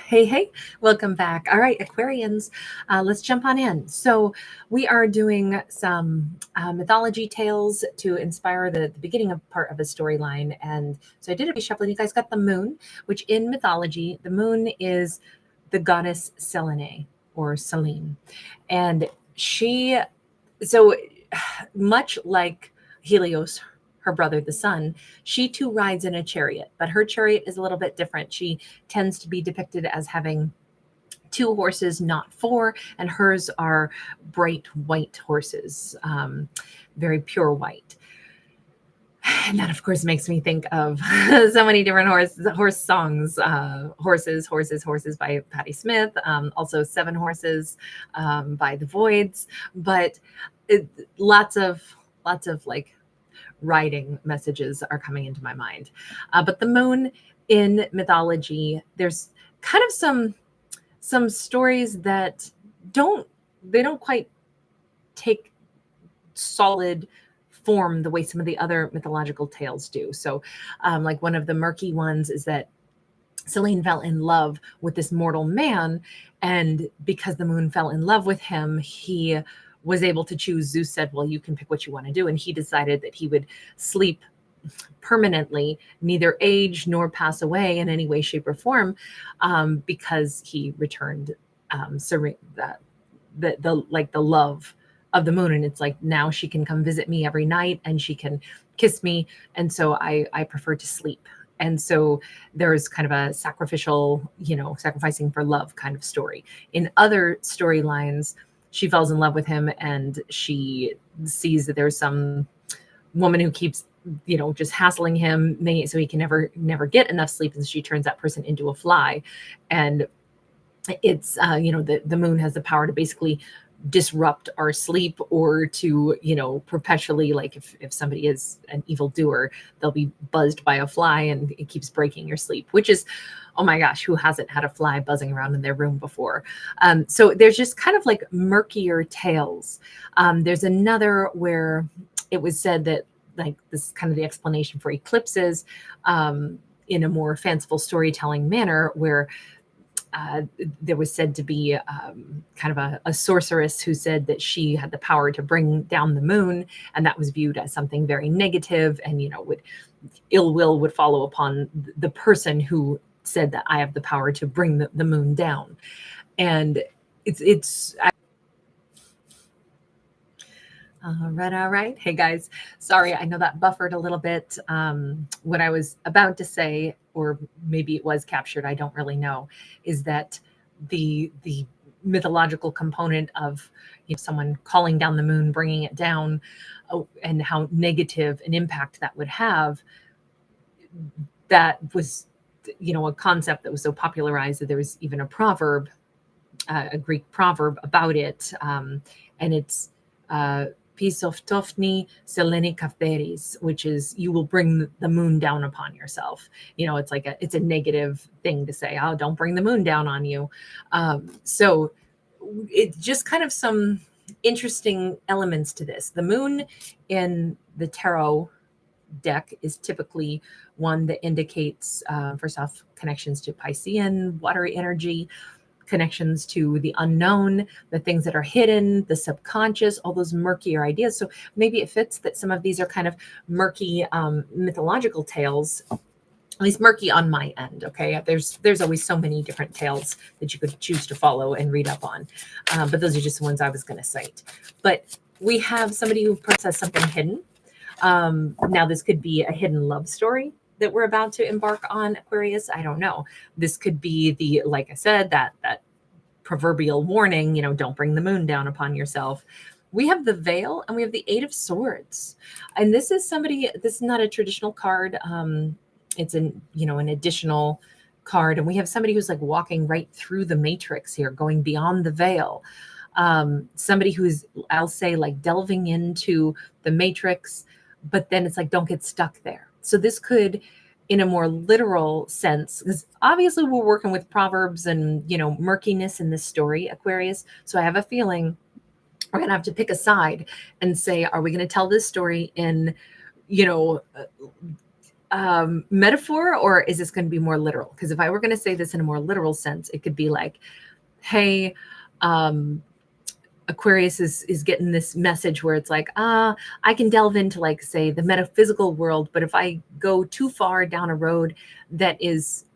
Hey, hey, welcome back. All right, Aquarians, let's jump on in. So, we are doing some mythology tales to inspire the beginning of part of a storyline. And so, I did a reshuffle. You guys got the moon, which in mythology, the moon is the goddess Selene or Selene. And she, so much like Helios, her brother, the sun, she too rides in a chariot, but her chariot is a little bit different. She tends to be depicted as having two horses, not four, and hers are bright white horses, very pure white. And that, of course, makes me think of so many different horse songs. Horses by Patti Smith. Also, Seven Horses by The Voids. But it, lots of like riding messages are coming into my mind. But the moon in mythology, there's kind of some stories that don't quite take solid form the way some of the other mythological tales do. So, like one of the murky ones is that Selene fell in love with this mortal man, and because the moon fell in love with him, he was able to choose. Zeus said, "Well, you can pick what you want to do," and he decided that he would sleep permanently, neither age nor pass away in any way, shape, or form, because he returned serene, the love of the moon. And it's like, now she can come visit me every night and she can kiss me, and so I prefer to sleep. And so there's kind of a sacrificial, sacrificing for love kind of story. In other storylines, she falls in love with him and she sees that there's some woman who keeps just hassling him, so he can never get enough sleep, and she turns that person into a fly. And it's the moon has the power to basically disrupt our sleep, or to perpetually, like if somebody is an evil doer, they'll be buzzed by a fly and it keeps breaking your sleep, which is, oh my gosh, who hasn't had a fly buzzing around in their room before? So there's just kind of like murkier tales. There's another where it was said that, like, this is kind of the explanation for eclipses, in a more fanciful storytelling manner, where there was said to be kind of a sorceress who said that she had the power to bring down the moon, and that was viewed as something very negative, and ill will would follow upon the person who said that I have the power to bring the moon down. And it's all right. Hey guys, sorry, I know that buffered a little bit. What I was about to say, or maybe it was captured, I don't really know, is that the mythological component of someone calling down the moon, bringing it down, and how negative an impact that would have. That was, a concept that was so popularized that there was even a proverb, a Greek proverb about it, and it's Pisoftofni Seleni Katheris, which is, you will bring the moon down upon yourself. It's like it's a negative thing to say. Oh, don't bring the moon down on you. So it's just kind of some interesting elements to this. The moon in the tarot deck is typically one that indicates, first off, connections to Piscean, watery energy, connections to the unknown, the things that are hidden, the subconscious, all those murkier ideas. So maybe it fits that some of these are kind of murky mythological tales, at least murky on my end. Okay, there's always so many different tales that you could choose to follow and read up on, but those are just the ones I was going to cite. But we have somebody who perhaps has something hidden. Now this could be a hidden love story that we're about to embark on, Aquarius. I don't know. This could be like I said, that proverbial warning, don't bring the moon down upon yourself. We have the Veil and we have the Eight of Swords. And this is not a traditional card. It's an additional card. And we have somebody who's like walking right through the matrix here, going beyond the veil. Somebody who's, I'll say, like delving into the matrix, but then it's like, don't get stuck there. So this could, in a more literal sense, because obviously we're working with proverbs and, murkiness in this story, Aquarius. So I have a feeling we're going to have to pick a side and say, are we going to tell this story in, metaphor, or is this going to be more literal? Because if I were going to say this in a more literal sense, it could be like, hey, Aquarius is getting this message where it's like, I can delve into, like, say, the metaphysical world, but if I go too far down a road that is,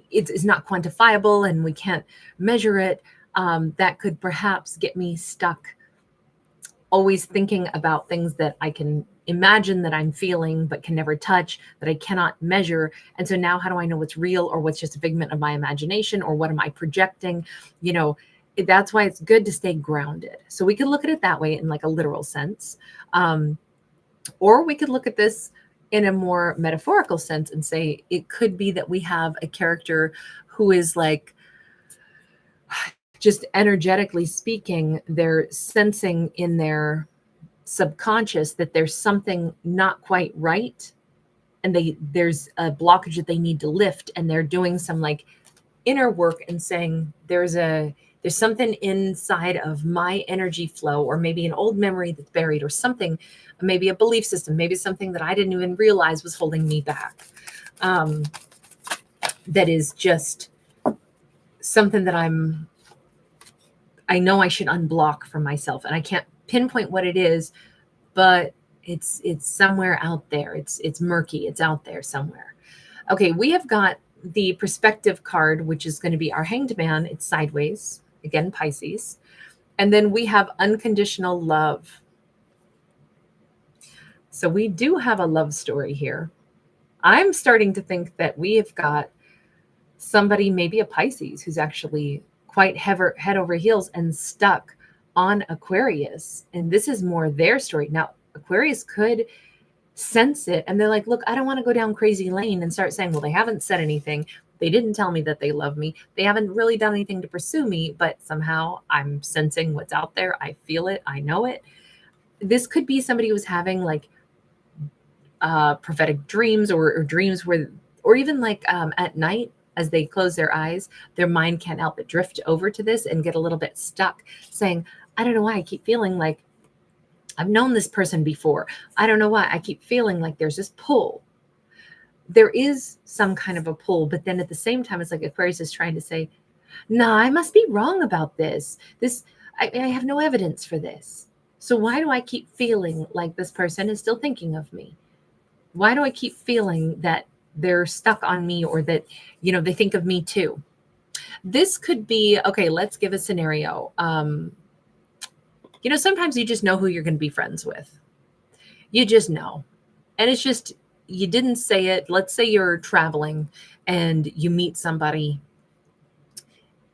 it's not quantifiable and we can't measure it, that could perhaps get me stuck always thinking about things that I can imagine that I'm feeling but can never touch, that I cannot measure. And so now how do I know what's real or what's just a figment of my imagination, or what am I projecting? You know, that's why it's good to stay grounded. So we could look at it that way in like a literal sense. Or we could look at this in a more metaphorical sense and say it could be that we have a character who is like, just energetically speaking, they're sensing in their subconscious that there's something not quite right, and there's a blockage that they need to lift, and they're doing some like inner work and saying there's something inside of my energy flow, or maybe an old memory that's buried, or something, maybe a belief system, maybe something that I didn't even realize was holding me back, that is just something that I know I should unblock for myself, and I can't pinpoint what it is, but it's somewhere out there. It's murky. It's out there somewhere. Okay, we have got the perspective card, which is going to be our Hanged Man. It's sideways, again, Pisces. And then we have unconditional love. So we do have a love story here. I'm starting to think that we have got somebody, maybe a Pisces, who's actually quite head over heels and stuck on Aquarius. And this is more their story. Now, Aquarius could sense it and they're like, look, I don't want to go down crazy lane and start saying, well, they haven't said anything. They didn't tell me that they love me. They haven't really done anything to pursue me, but somehow I'm sensing what's out there. I feel it. I know it. This could be somebody who's having like prophetic dreams, or dreams where, or even like at night, as they close their eyes, their mind can't help but drift over to this and get a little bit stuck, saying, I don't know why I keep feeling like I've known this person before. I don't know why I keep feeling like there's this pull. There is some kind of a pull, but then at the same time, it's like Aquarius is trying to say, nah, I must be wrong about this. I have no evidence for this. So why do I keep feeling like this person is still thinking of me? Why do I keep feeling that they're stuck on me, or that, you know, they think of me too? This could be, okay, let's give a scenario. You know, sometimes you just know who you're going to be friends with. You just know. And it's just, you didn't say it. Let's say you're traveling and you meet somebody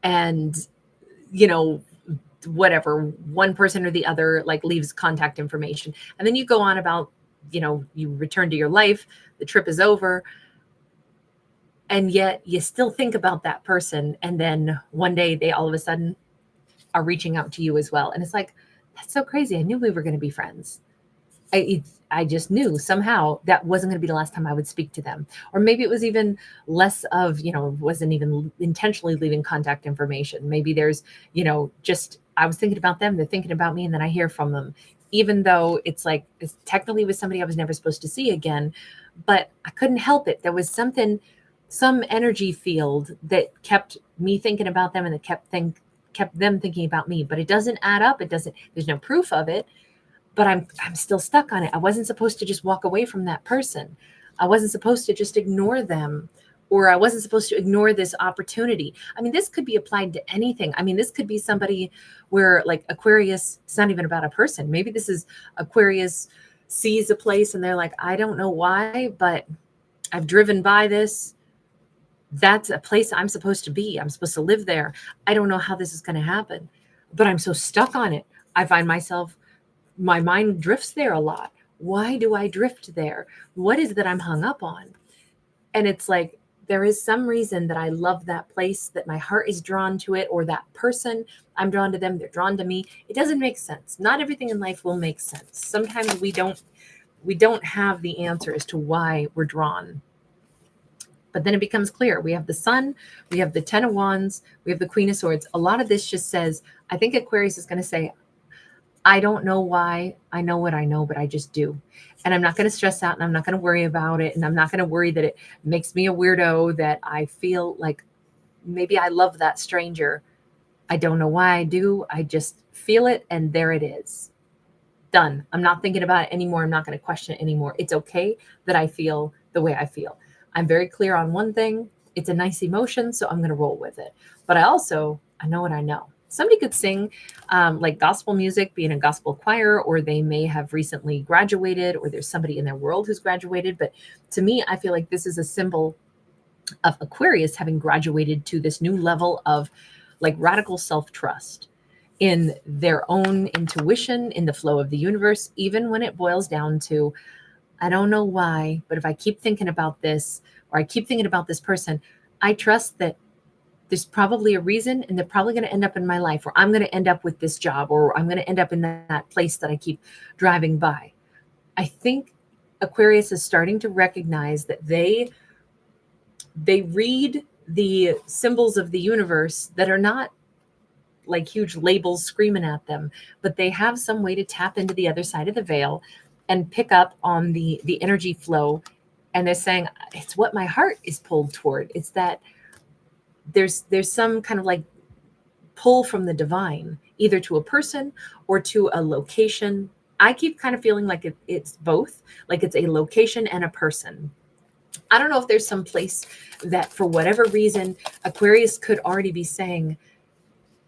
and, you know, whatever, one person or the other like leaves contact information. And then you go on about, you know, you return to your life, the trip is over, and yet you still think about that person. And then one day they all of a sudden are reaching out to you as well. And it's like, that's so crazy. I knew we were going to be friends. I just knew somehow that wasn't going to be the last time I would speak to them. Or maybe it was even less of, you know, wasn't even intentionally leaving contact information. Maybe there's, you know, just, I was thinking about them, they're thinking about me, and then I hear from them, even though it's like, it's technically with somebody I was never supposed to see again, but I couldn't help it. There was something, some energy field that kept me thinking about them, and that kept them thinking about me. But it doesn't add up. It doesn't, there's no proof of it, but I'm still stuck on it. I wasn't supposed to just walk away from that person. I wasn't supposed to just ignore them, or I wasn't supposed to ignore this opportunity. I mean, this could be applied to anything. I mean, this could be somebody where like Aquarius, it's not even about a person. Maybe this is Aquarius sees a place and they're like, I don't know why, but I've driven by this. That's a place I'm supposed to be. I'm supposed to live there. I don't know how this is going to happen, but I'm so stuck on it. I find myself, my mind drifts there a lot. Why do I drift there? What is it that I'm hung up on? And it's like, there is some reason that I love that place, that my heart is drawn to it, or that person, I'm drawn to them, they're drawn to me. It doesn't make sense. Not everything in life will make sense. Sometimes we don't have the answer as to why we're drawn. But then it becomes clear. We have the Sun, we have the Ten of Wands, we have the Queen of Swords. A lot of this just says, I think Aquarius is going to say, I don't know why. I know what I know, but I just do. And I'm not going to stress out and I'm not going to worry about it. And I'm not going to worry that it makes me a weirdo, that I feel like maybe I love that stranger. I don't know why I do. I just feel it and there it is. Done. I'm not thinking about it anymore. I'm not going to question it anymore. It's okay that I feel the way I feel. I'm very clear on one thing. It's a nice emotion, so I'm going to roll with it. But I know what I know. Somebody could sing like gospel music, be in a gospel choir, or they may have recently graduated, or there's somebody in their world who's graduated. But to me, I feel like this is a symbol of Aquarius having graduated to this new level of like radical self-trust in their own intuition, in the flow of the universe, even when it boils down to, I don't know why, but if I keep thinking about this or I keep thinking about this person, I trust that there's probably a reason and they're probably going to end up in my life, or I'm going to end up with this job, or I'm going to end up in that place that I keep driving by. I think Aquarius is starting to recognize that they read the symbols of the universe that are not like huge labels screaming at them, but they have some way to tap into the other side of the veil and pick up on the energy flow. And they're saying, it's what my heart is pulled toward. It's that there's some kind of like pull from the divine, either to a person or to a location. I keep kind of feeling like it's both, like it's a location and a person. I don't know if there's some place that for whatever reason, Aquarius could already be saying,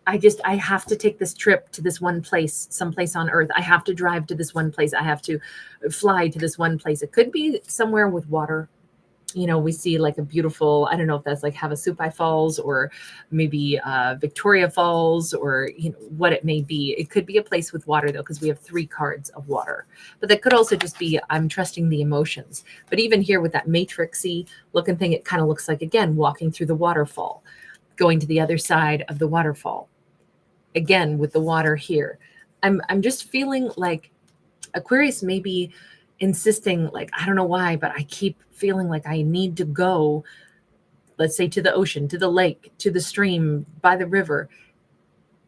I have to take this trip to this one place, someplace on earth. I have to drive to this one place. I have to fly to this one place. It could be somewhere with water. You know, we see like a beautiful, I don't know if that's like Havasupai Falls or maybe Victoria Falls, or, you know, what it may be. It could be a place with water though, because we have 3 cards of water. But that could also just be, I'm trusting the emotions. But even here with that matrixy looking thing, it kind of looks like, again, walking through the waterfall, going to the other side of the waterfall. Again, with the water here. I'm just feeling like Aquarius may be insisting, like, I don't know why, but I keep feeling like I need to go, let's say, to the ocean, to the lake, to the stream, by the river.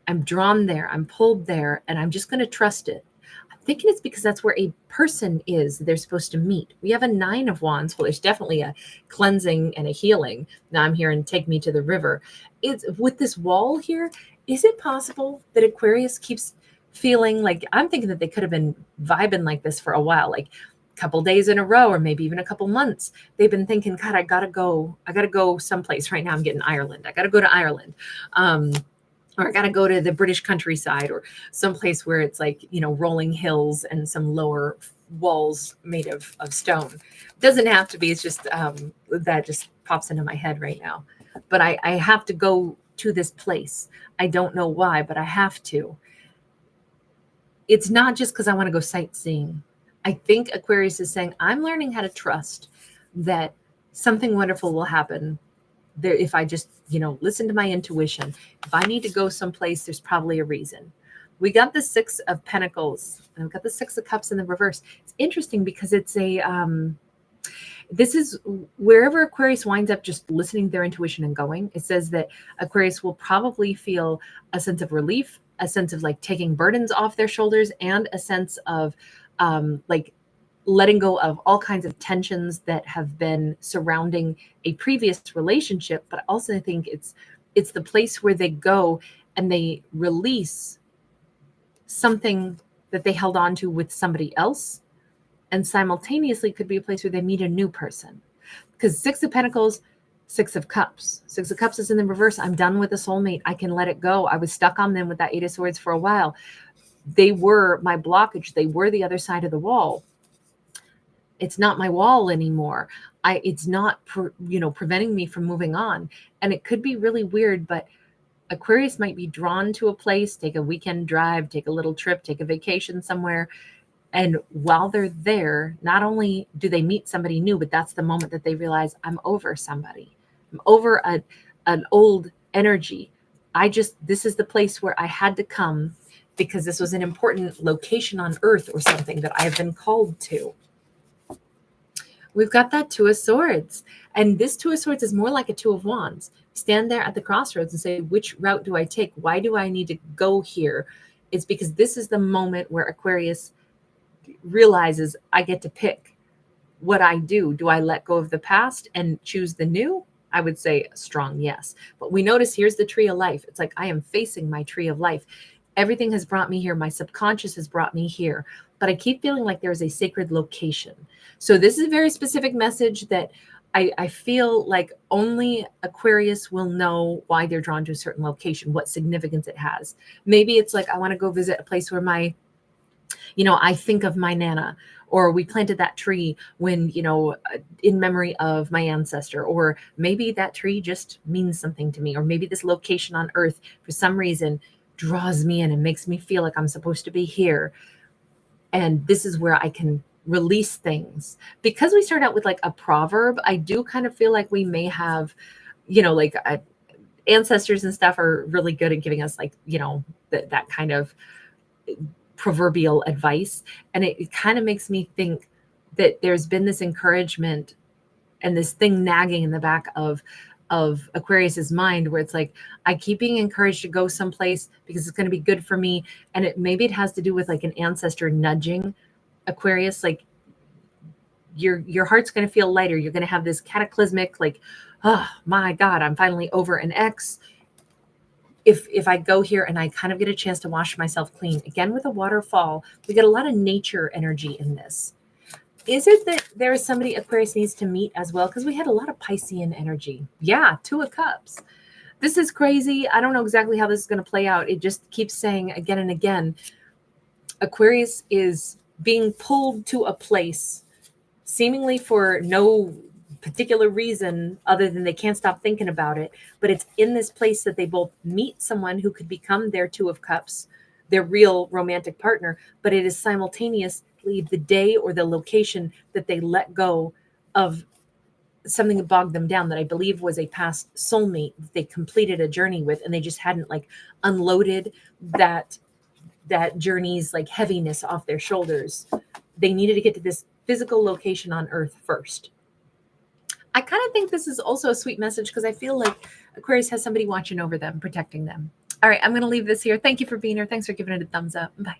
I'm drawn there, I'm pulled there, and I'm just going to trust it. I'm thinking it's because that's where a person is they're supposed to meet. We have a 9 of Wands. Well, there's definitely a cleansing and a healing. Now I'm here and take me to the river. It's with this wall here. Is it possible that Aquarius keeps feeling like, I'm thinking that they could have been vibing like this for a while, like a couple days in a row, or maybe even a couple months. They've been thinking, God, I gotta go someplace right now. I'm getting Ireland. I gotta go to Ireland. Or I gotta go to the British countryside, or someplace where it's like, you know, rolling hills and some lower walls made of stone. Doesn't have to be. It's just that just pops into my head right now. But I have to go to this place. I don't know why, but I have to. It's not just because I want to go sightseeing. I think Aquarius is saying, I'm learning how to trust that something wonderful will happen there if I just, you know, listen to my intuition. If I need to go someplace, there's probably a reason. We got the 6 of Pentacles, and we've got the 6 of Cups in the reverse. It's interesting because it's a this is wherever Aquarius winds up just listening to their intuition and going. It says that Aquarius will probably feel a sense of relief, a sense of like taking burdens off their shoulders, and a sense of like letting go of all kinds of tensions that have been surrounding a previous relationship. But also I think it's the place where they go and they release something that they held on to with somebody else, and simultaneously could be a place where they meet a new person. Because 6 of Pentacles, 6 of Cups. 6 of Cups is in the reverse. I'm done with a soulmate. I can let it go. I was stuck on them with that 8 of Swords for a while. They were my blockage. They were the other side of the wall. It's not my wall anymore. It's not preventing me from moving on. And it could be really weird, but Aquarius might be drawn to a place, take a weekend drive, take a little trip, take a vacation somewhere. And while they're there, not only do they meet somebody new, but that's the moment that they realize, I'm over somebody. I'm over an old energy. This is the place where I had to come because this was an important location on earth or something that I've been called to. We've got that 2 of Swords. And this 2 of Swords is more like a 2 of Wands. Stand there at the crossroads and say, which route do I take? Why do I need to go here? It's because this is the moment where Aquarius realizes I get to pick what I do. Do I let go of the past and choose the new? I would say a strong yes. But we notice here's the tree of life. It's like I am facing my tree of life. Everything has brought me here. My subconscious has brought me here. But I keep feeling like there's a sacred location. So this is a very specific message that I feel like only Aquarius will know why they're drawn to a certain location, what significance it has. Maybe it's like, I want to go visit a place where I think of my Nana, or we planted that tree when, in memory of my ancestor, or maybe that tree just means something to me, or maybe this location on earth for some reason draws me in and makes me feel like I'm supposed to be here. And this is where I can release things. Because we start out with like a proverb, I do kind of feel like we may have, ancestors and stuff are really good at giving us that kind of proverbial advice. And it kind of makes me think that there's been this encouragement and this thing nagging in the back of Aquarius's mind, where it's like, I keep being encouraged to go someplace because it's going to be good for me. And maybe it has to do with like an ancestor nudging Aquarius, like your heart's going to feel lighter. You're going to have this cataclysmic, like, oh my God, I'm finally over an ex. If I go here and I kind of get a chance to wash myself clean, again with a waterfall, we get a lot of nature energy in this. Is it that there is somebody Aquarius needs to meet as well? Because we had a lot of Piscean energy. Yeah, Two of Cups. This is crazy. I don't know exactly how this is going to play out. It just keeps saying again and again, Aquarius is being pulled to a place seemingly for no particular reason other than they can't stop thinking about it. But it's in this place that they both meet someone who could become their Two of Cups, their real romantic partner, but it is simultaneously the day or the location that they let go of something that bogged them down, that I believe was a past soulmate that they completed a journey with, and they just hadn't like unloaded that journey's like heaviness off their shoulders. They needed to get to this physical location on earth first. I kind of think this is also a sweet message because I feel like Aquarius has somebody watching over them, protecting them. All right, I'm going to leave this here. Thank you for being here. Thanks for giving it a thumbs up. Bye.